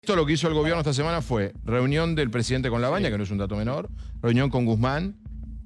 Esto lo que hizo el gobierno esta semana fue reunión del presidente con Labaña, que no es un dato menor, reunión con Guzmán,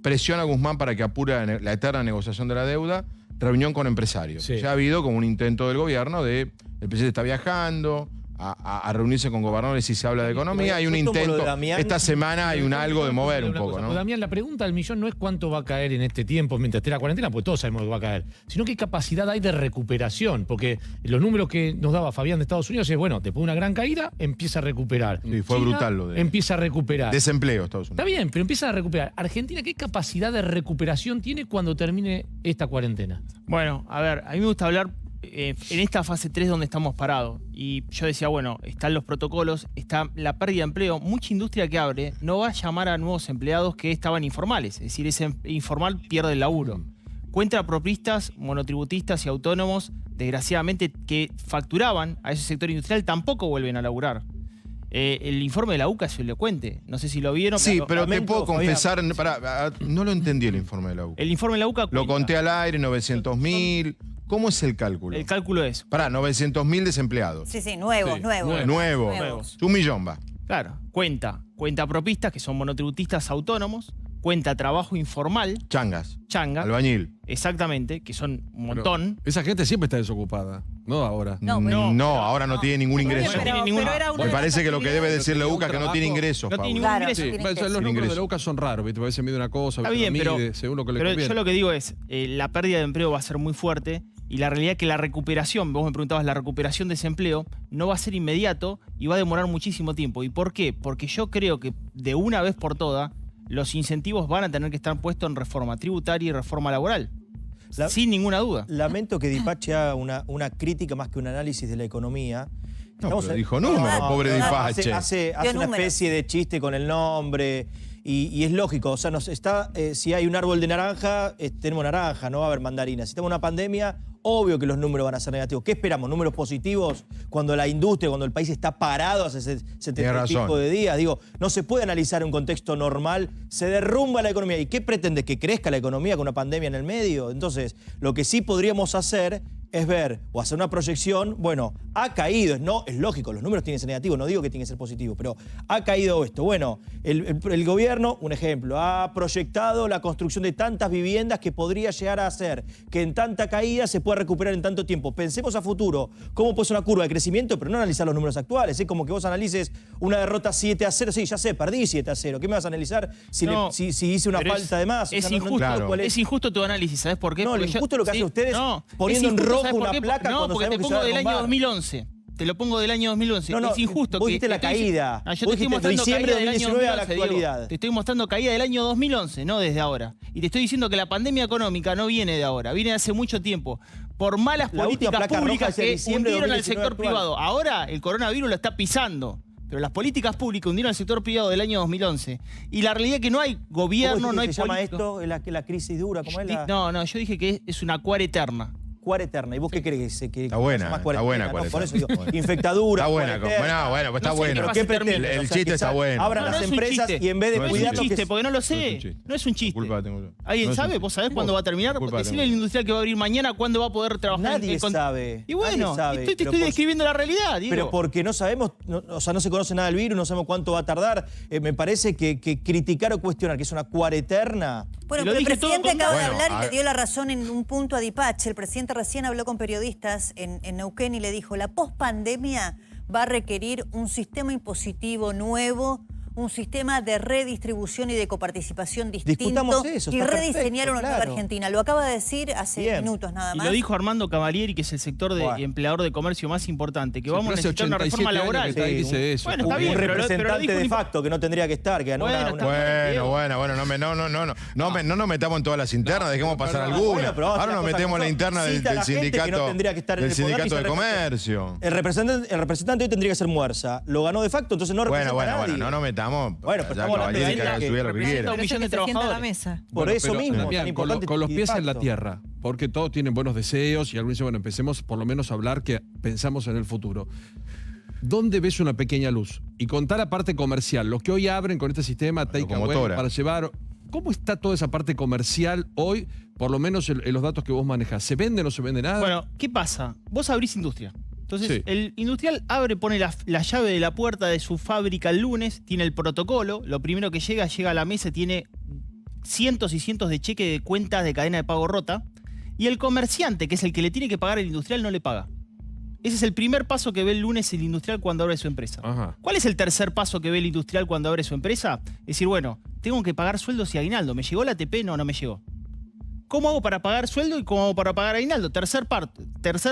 presión a Guzmán para que apure la eterna negociación de la deuda, reunión con empresarios. Sí. Ya ha habido como un intento del gobierno de, el presidente está viajando, a reunirse con gobernadores y se habla de economía, hay un intento, esta semana hay algo de mover un poco, ¿no? Damián, la pregunta del millón no es cuánto va a caer en este tiempo mientras esté la cuarentena, pues todos sabemos que va a caer, sino qué capacidad hay de recuperación, porque los números que nos daba Fabián de Estados Unidos es, bueno, después de una gran caída, empieza a recuperar. Sí, fue China brutal lo de... empieza a recuperar. Desempleo, Estados Unidos. Está bien, pero empieza a recuperar. Argentina, ¿qué capacidad de recuperación tiene cuando termine esta cuarentena? Bueno, a ver, a mí me gusta hablar en esta fase 3 donde estamos parados. Y yo decía, bueno, están los protocolos, está la pérdida de empleo. Mucha industria que abre no va a llamar a nuevos empleados que estaban informales. Es decir, ese informal pierde el laburo. Cuentapropistas, monotributistas y autónomos, desgraciadamente, que facturaban a ese sector industrial, tampoco vuelven a laburar. El informe de la UCA es elocuente. No sé si lo vieron. Sí, pero te puedo confesar, no lo entendí el informe de la UCA. El informe de la UCA Lo conté al aire, 900.000. ¿Cómo es el cálculo? El cálculo es... 900.000 desempleados. Sí, nuevos. Nuevos. 1 millón va. Claro, cuentapropistas, que son monotributistas autónomos, cuenta trabajo informal, Changas. changa, Albañil. exactamente, que son un montón. Esa gente siempre está desocupada, no ahora. No, ahora no tiene ningún ingreso. Me Me parece que lo que debe decir la UCA es que no tiene ingresos, No tiene Pablo. ningún ingreso. Sí, tiene los ingreso. números de la UCA son raros, ¿viste? A veces mide una cosa, a Está veces bien, no pero, mide, según lo que le pero conviene. yo lo que digo es, la pérdida de empleo va a ser muy fuerte y la realidad es que la recuperación, vos me preguntabas, la recuperación de ese empleo no va a ser inmediato y va a demorar muchísimo tiempo. ¿Y por qué? Porque yo creo que de una vez por todas los incentivos van a tener que estar puestos en reforma tributaria y reforma laboral. Sin ninguna duda. Lamento que Dipache haga una crítica más que un análisis de la economía. No, pero dijo números, pobre Dipache. Hace una especie de chiste con el nombre y es lógico. O sea, si hay un árbol de naranja, tenemos naranja, no va a haber mandarina. Si tenemos una pandemia, obvio que los números van a ser negativos. ¿Qué esperamos? ¿Números positivos cuando la industria, cuando el país está parado hace 70 y pico de días? Digo, no se puede analizar en un contexto normal. Se derrumba la economía. ¿Y qué pretende? ¿Que crezca la economía con una pandemia en el medio? Entonces, lo que sí podríamos hacer es ver o hacer una proyección, bueno, ha caído, es lógico, los números tienen que ser negativos, no digo que tienen que ser positivos, pero ha caído esto. Bueno, el gobierno, un ejemplo, ha proyectado la construcción de tantas viviendas que podría llegar a hacer que en tanta caída se pueda recuperar en tanto tiempo. Pensemos a futuro cómo puede ser una curva de crecimiento, pero no analizar los números actuales. Es como que vos analices una derrota 7-0, sí, ya sé, perdí 7-0. ¿Qué me vas a analizar si hice una falta de más? Es, o sea, injusto, es injusto tu análisis, ¿sabes por qué? No, porque lo injusto es lo que hacen ustedes poniendo en rojo una placa no, cuando porque te pongo del año 2011. Te lo pongo del año 2011. No, es injusto. Vos dijiste la caída. Yo te estoy mostrando diciembre caída de 2019 a la actualidad. Diego. Te estoy mostrando caída del año 2011, no desde ahora. Y te estoy diciendo que la pandemia económica no viene de ahora, viene de hace mucho tiempo. Por malas políticas públicas que hundieron al sector privado. Ahora el coronavirus lo está pisando. Pero las políticas públicas hundieron al sector privado del año 2011. Y la realidad es que no hay gobierno, no hay política. ¿Cómo se llama esto? La crisis dura, ¿cómo es la...? No, yo dije que es una cuareterna. Cuareterna. ¿Y vos qué crees? Está buena, está buena. ¿no? Por eso digo, infectadura. Está buena, pues está bueno. El chiste está bueno. Abran las empresas y en vez de cuidar... No es un chiste, porque no lo sé. No es un chiste. ¿Alguien sabe? ¿Vos sabés cuándo va a terminar? Decirle al industrial que va a abrir mañana cuándo va a poder trabajar. Nadie sabe. Y bueno, te estoy describiendo la realidad, Diego. Pero porque no sabemos, o sea, no se conoce nada del virus, no sabemos cuánto va a tardar. Me parece que criticar o cuestionar que es una cuareterna... Bueno, pero el presidente acaba de hablar y le dio la razón en un punto a Dipache. El presidente recién habló con periodistas en Neuquén y le dijo, la pospandemia va a requerir un sistema impositivo nuevo, un sistema de redistribución y de coparticipación distinto eso, y rediseñar una nueva claro. Argentina. Lo acaba de decir hace minutos nada más. Y lo dijo Armando Cavalieri, que es el sector de empleador de comercio más importante, que vamos a necesitar una reforma laboral. Dice eso. Bueno, está bien, un representante pero dijo de facto que no tendría que estar, que ganó Bueno, no nos metamos en todas las internas, dejemos pasar alguna. Ahora nos metemos en la interna del sindicato de comercio. El representante hoy tendría que ser Muerza. Lo ganó de facto, entonces no representa a nadie. No nos metamos. Bueno, pero estamos hablando de alguien que lo que quiera. Un millón de trabajadores. Por eso mismo, Damián, tan importante con los pies en la facto. tierra, porque todos tienen buenos deseos y algunos dicen, bueno, empecemos por lo menos a hablar que pensamos en el futuro. ¿Dónde ves una pequeña luz? Y contar la parte comercial, los que hoy abren con este sistema takeaway para llevar... ¿Cómo está toda esa parte comercial hoy, por lo menos en los datos que vos manejás? ¿Se vende o no se vende nada? Bueno, ¿qué pasa? Vos abrís industria. Entonces, Sí. el industrial pone la llave de la puerta de su fábrica el lunes, tiene el protocolo, lo primero que llega a la mesa, tiene cientos y cientos de cheques de cuentas de cadena de pago rota, y el comerciante, que es el que le tiene que pagar al industrial, no le paga. Ese es el primer paso que ve el lunes el industrial cuando abre su empresa. Ajá. ¿Cuál es el tercer paso que ve el industrial cuando abre su empresa? Es decir, bueno, tengo que pagar sueldos y aguinaldo. ¿Me llegó la ATP? No, no me llegó. ¿Cómo hago para pagar sueldo y cómo hago para pagar aguinaldo? Tercer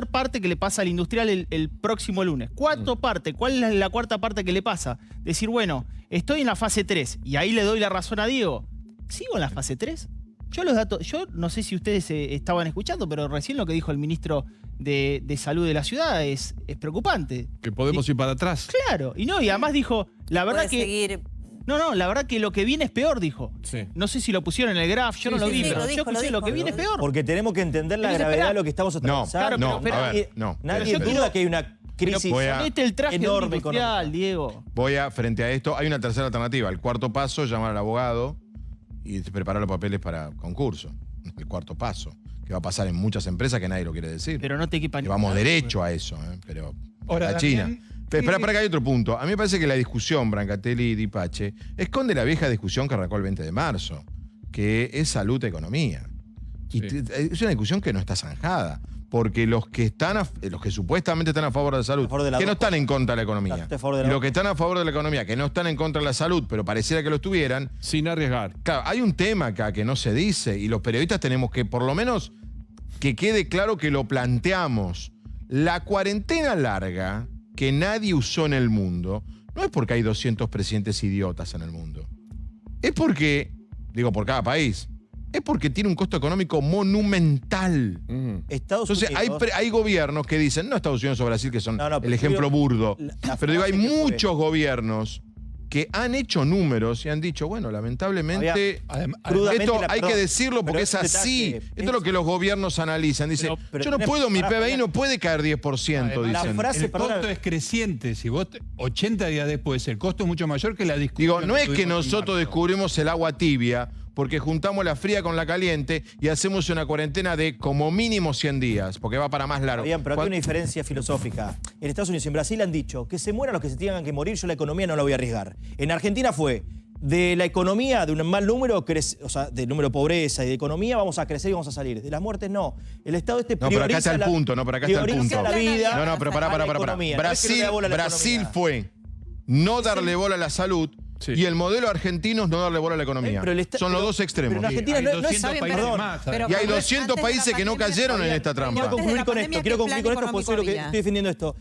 parte que le pasa al industrial el próximo lunes. Cuarta parte, ¿cuál es la cuarta parte que le pasa? Decir, bueno, estoy en la fase 3 y ahí le doy la razón a Diego. ¿Sigo en la fase 3? Yo no sé si ustedes estaban escuchando, pero recién lo que dijo el ministro de Salud de la ciudad es preocupante. Que podemos ir para atrás. Claro, y además dijo, la verdad Puede que... seguir. No, la verdad que lo que viene es peor, dijo. Sí. No sé si lo pusieron en el graph, yo no lo vi, sí, pero lo yo dijo, escuché, lo que viene es peor. Porque tenemos que entender la Pero gravedad espera. de lo que estamos No, atravesando. no, pero, a ver, no. Nadie Pero yo duda que hay una crisis Voy a- Ponete el traje de un enorme industrial, económica. Diego. Frente a esto, hay una tercera alternativa. El cuarto paso, llamar al abogado y preparar los papeles para concurso. El cuarto paso, que va a pasar en muchas empresas que nadie lo quiere decir. Pero no te equipa Que ni vamos nada. derecho a eso, pero Ahora, la China. Damián, Espera, para que hay otro punto. A mí me parece que la discusión, Brancatelli y Dipache, esconde la vieja discusión que arrancó el 20 de marzo, que es salud-economía. Y Sí. es una discusión que no está zanjada, porque los que supuestamente están a favor de la salud, A favor de las que no dos están en cosas. contra de la economía, Claro, estoy a favor de y las los dos que están a favor de la economía, que no están en contra de la salud, pero pareciera que lo estuvieran, Sin arriesgar. claro, hay un tema acá que no se dice y los periodistas tenemos que, por lo menos, que quede claro que lo planteamos. La cuarentena larga que nadie usó en el mundo no es porque hay 200 presidentes idiotas en el mundo. Es porque, digo, por cada país, es porque tiene un costo económico monumental. Estados Entonces, Unidos, hay gobiernos que dicen, no Estados Unidos o Brasil, que son No, no, el pero ejemplo digo, burdo, la pero digo, hay frase que fue- muchos gobiernos que han hecho números y han dicho, bueno, lamentablemente, crudamente esto la- hay que perdón, decirlo porque pero es es un así. detalle. Esto es lo que los gobiernos analizan. Dice, Pero yo no tenés- puedo, mi pará, PBI pará. no puede caer 10%, Además, dicen. la frase- el perdona. costo es creciente. Si vos 80 días después, el costo es mucho mayor que la discusión. Digo, no es que tuvimos en nosotros marzo. descubrimos el agua tibia porque juntamos la fría con la caliente y hacemos una cuarentena de como mínimo 100 días, porque va para más largo. Bien, pero aquí hay Cuan- una diferencia filosófica. En Estados Unidos y en Brasil han dicho que se mueran los que se tengan que morir, yo la economía no la voy a arriesgar. En Argentina fue de la economía, de un mal número, o sea, del número de pobreza y de economía, vamos a crecer y vamos a salir. De las muertes, no. El Estado No, pero acá está el punto, no, pero acá está el prioriza punto. la vida. No, pero pará. a la economía. No es que no le da bola a la Brasil economía. fue no darle bola a la salud Sí. y el modelo argentino es no darle bola a la economía. Pero el esta- Son los pero- dos extremos. pero en Argentina Hay no es 200 saben, países perdón. más. Pero- Y hay Pero 200 antes de la países que no pandemia cayeron en todavía- esta trampa. Quiero Antes de concluir la con pandemia, esto, quiero ¿qué concluir plan con esto, porque soy lo que económico estoy defendiendo esto.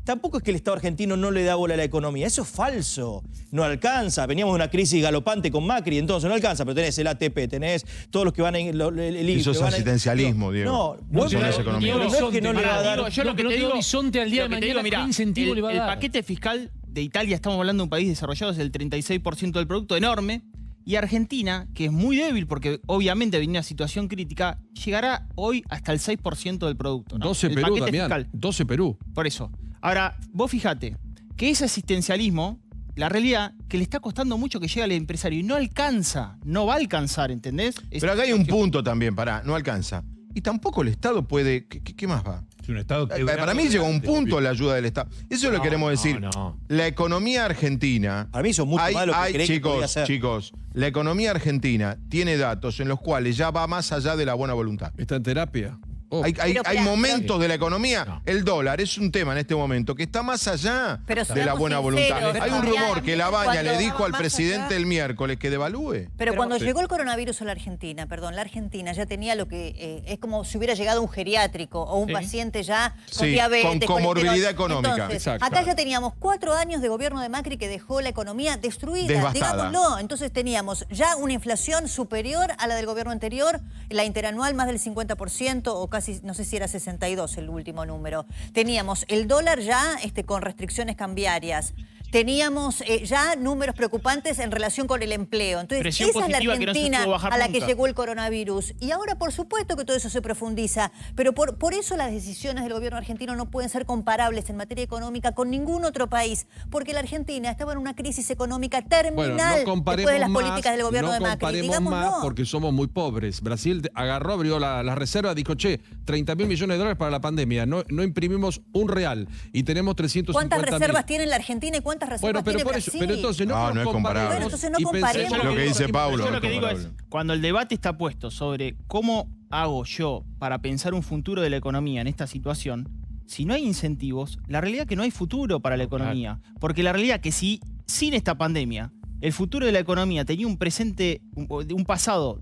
Tampoco es que el Estado argentino no le da bola a la economía, eso es falso. No alcanza. Veníamos de una crisis galopante con Macri, entonces no alcanza, pero tenés el ATP, tenés todos los que van en el IFE, Eso es que van en- asistencialismo, Diego. No, No bueno, es economía. pero no es que no le va a dar. Digo, yo lo que no te te da digo, horizonte al día lo de que te mañana, mirá, ¿qué incentivo le va a el dar? paquete fiscal de Italia, estamos hablando de un país desarrollado, es el 36% del producto, enorme. Y Argentina, que es muy débil porque obviamente venía una situación crítica, llegará hoy hasta el 6% del producto. ¿no? 12 El Perú, paquete Damián. fiscal. 12 Perú. Por eso. Ahora, vos fíjate que ese asistencialismo, la realidad, que le está costando mucho que llegue al empresario y no alcanza, no va a alcanzar, ¿entendés? Pero acá hay un punto también, no alcanza. Y tampoco el Estado puede. ¿Qué más va? Es un estado Para mí llegó un punto la ayuda del Estado. Eso es lo que queremos decir. no. La economía argentina. Para mí son mucho más de lo que creí que podía ser. Chicos, la economía argentina tiene datos en los cuales ya va más allá de la buena voluntad. Está en terapia. Oh, Hay Pero, momentos de la economía. No. El dólar es un tema en este momento que está más allá Pero de la seamos buena sinceros, voluntad. Hay un Fabián, rumor que la Baña le cuando dijo al más presidente allá- el miércoles que devalúe. Pero cuando sí. llegó el coronavirus a la Argentina, la Argentina ya tenía lo que es como si hubiera llegado un geriátrico o un Sí. paciente ya con Sí, diabetes. con comorbilidad colesterol. económica. Entonces, Exacto. acá ya teníamos 4 años de gobierno de Macri que dejó la economía destruida, Devastada. digámoslo. Entonces teníamos ya una inflación superior a la del gobierno anterior, la interanual más del 50% o casi, no sé si era 62 el último número. Teníamos el dólar ya con restricciones cambiarias. teníamos ya números preocupantes en relación con el empleo. Entonces, Presión esa es la positiva que no se Argentina pudo bajar a la que nunca. llegó el coronavirus. Y ahora, por supuesto que todo eso se profundiza, pero por eso las decisiones del gobierno argentino no pueden ser comparables en materia económica con ningún otro país, porque la Argentina estaba en una crisis económica terminal Bueno, no comparemos después de las más, políticas del gobierno no de Macri. comparemos Digamos más no. porque somos muy pobres. Brasil agarró, abrió las reservas, dijo, che, 30.000 millones de dólares para la pandemia. No imprimimos un real y tenemos 350.000. ¿Cuántas reservas tiene la Argentina y cuántas reservas Bueno, pero tiene por eso, Brasil? pero entonces no, No, no es comparable. Bueno, entonces no y pensemos- comparemos. Es lo que dice Pablo. Yo no lo que es digo es, comparable. cuando el debate está puesto sobre cómo hago yo para pensar un futuro de la economía en esta situación, si no hay incentivos, la realidad es que no hay futuro para la economía. Porque la realidad es que si sin esta pandemia, el futuro de la economía tenía un presente, un pasado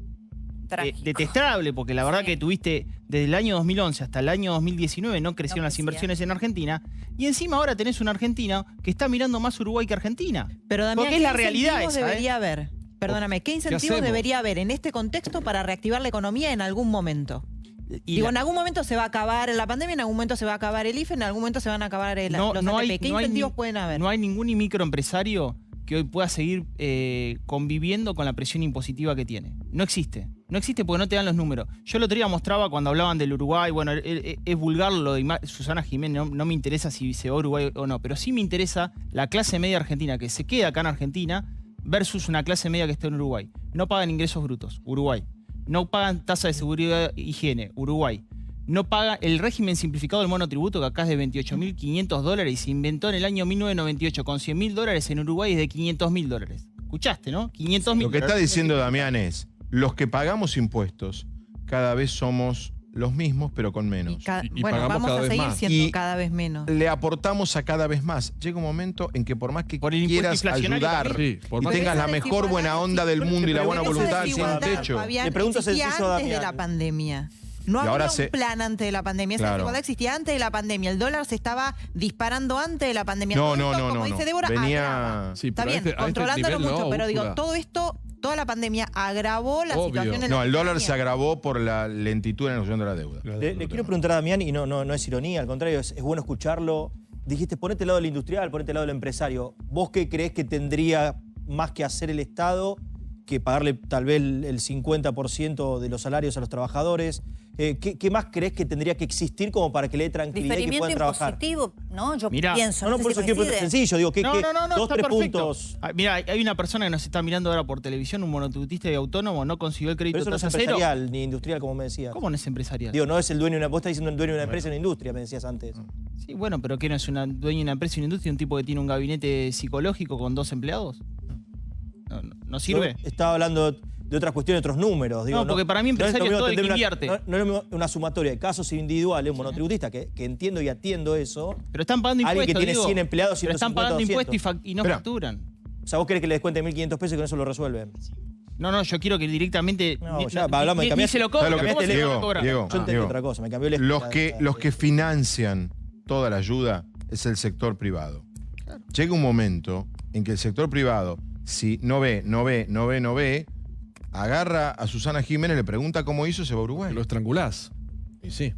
Trágico. detestable, porque la verdad Sí. que tuviste desde el año 2011 hasta el año 2019 no crecieron las crecía. inversiones en Argentina, y encima ahora tenés una Argentina que está mirando más Uruguay que Argentina. Pero Damián, Porque es la ¿qué realidad incentivos esa, debería haber? Perdóname, ¿qué incentivos hacemos? debería haber en este contexto para reactivar la economía en algún momento? Y Digo, la- en algún momento se va a acabar la pandemia, en algún momento se va a acabar el IFE, en algún momento se van a acabar los ATP. ¿Qué incentivos pueden haber? No hay ningún microempresario que hoy pueda seguir conviviendo con la presión impositiva que tiene. No existe. No existe porque no te dan los números. Yo el otro día mostraba cuando hablaban del Uruguay, bueno, es vulgar lo de Susana Jiménez, no me interesa si se va a Uruguay o no, pero sí me interesa la clase media argentina que se queda acá en Argentina versus una clase media que está en Uruguay. No pagan ingresos brutos, Uruguay. No pagan tasa de seguridad e higiene, Uruguay. No paga el régimen simplificado del monotributo, que acá es de $28.500 y se inventó en el año 1998 con $100.000, en Uruguay es de $500.000. ¿Escuchaste, no? 500.000. Lo que está diciendo Damián es, los que pagamos impuestos cada vez somos los mismos, pero con menos. Y Bueno, pagamos vamos cada a vez seguir más. siendo Y cada vez menos. Le aportamos a cada vez más. Llega un momento en que por más que Por el impuesto quieras inflacionario ayudar también. Sí, por y más- tengas la Esa mejor desigualdad buena onda del existe. mundo y la buena Pero esa voluntad, sin desigualdad, techo. Fabián, Le pregunto existía sencillo a antes de Damián. la pandemia. No Y ahora había un plan antes de la pandemia. Esa Claro. desigualdad existía antes de la pandemia. El dólar se estaba disparando antes de la pandemia. No, Todo no, esto, no, como no. dice Débora, Venía- agrava. Sí, Está pero bien, a este controlándolo nivel mucho, no, pero digo, Úrsula. todo esto, toda la pandemia agravó la Obvio. situación en No, la el dólar economía. se agravó por la lentitud en la negociación de la deuda. Le quiero preguntar a Damián, y no es ironía, al contrario, es bueno escucharlo. Dijiste, ponete al lado del industrial, ponete al lado del empresario. ¿Vos qué creés que tendría más que hacer el Estado que pagarle tal vez el 50% de los salarios a los trabajadores? ¿Qué más creés que tendría que existir como para que le dé tranquilidad y que Diferimiento puedan trabajar? impositivo, ¿no? Yo Mirá. pienso. No, sé por si eso quiero preguntar coinciden. sencillo, digo, No, dos, está tres perfecto. puntos. Mira, hay una persona que nos está mirando ahora por televisión, un monotributista y autónomo, no consiguió el crédito Pero eso no es tasa cero. empresarial ni industrial, como me decías. ¿Cómo no es empresarial? Digo, no es el dueño de una... Vos estás diciendo el dueño de una empresa, una industria, me decías antes. Sí, bueno, pero ¿qué no es una dueña de una empresa y una industria? ¿Un tipo que tiene un gabinete psicológico con 2 empleados? ¿No sirve? Yo estaba hablando de otras cuestiones, de otros números. Digo, No, porque para mí empresario lo mismo es todo el que tener invierte. No es lo mismo una sumatoria de casos individuales, un monotributista, que entiendo y atiendo eso. Pero están pagando impuestos. Alguien que tiene digo. 100 empleados, Pero están 150, pagando 200. impuestos y no Espera. facturan. O sea, vos querés que le descuente 1.500 pesos y con eso lo resuelven. No, yo quiero que directamente No, ya, hablamos de ni cambiar- se lo ¿Sabes cobren, lo que no pasa, se lo van a Diego? cobrar. Diego, Yo entendí Diego, otra cosa, me cambió el los que financian toda la ayuda es el sector privado. Llega un momento en que el sector privado, si no ve, agarra a Susana Jiménez, le pregunta cómo hizo, se va a Uruguay. Lo estrangulás. Y sí.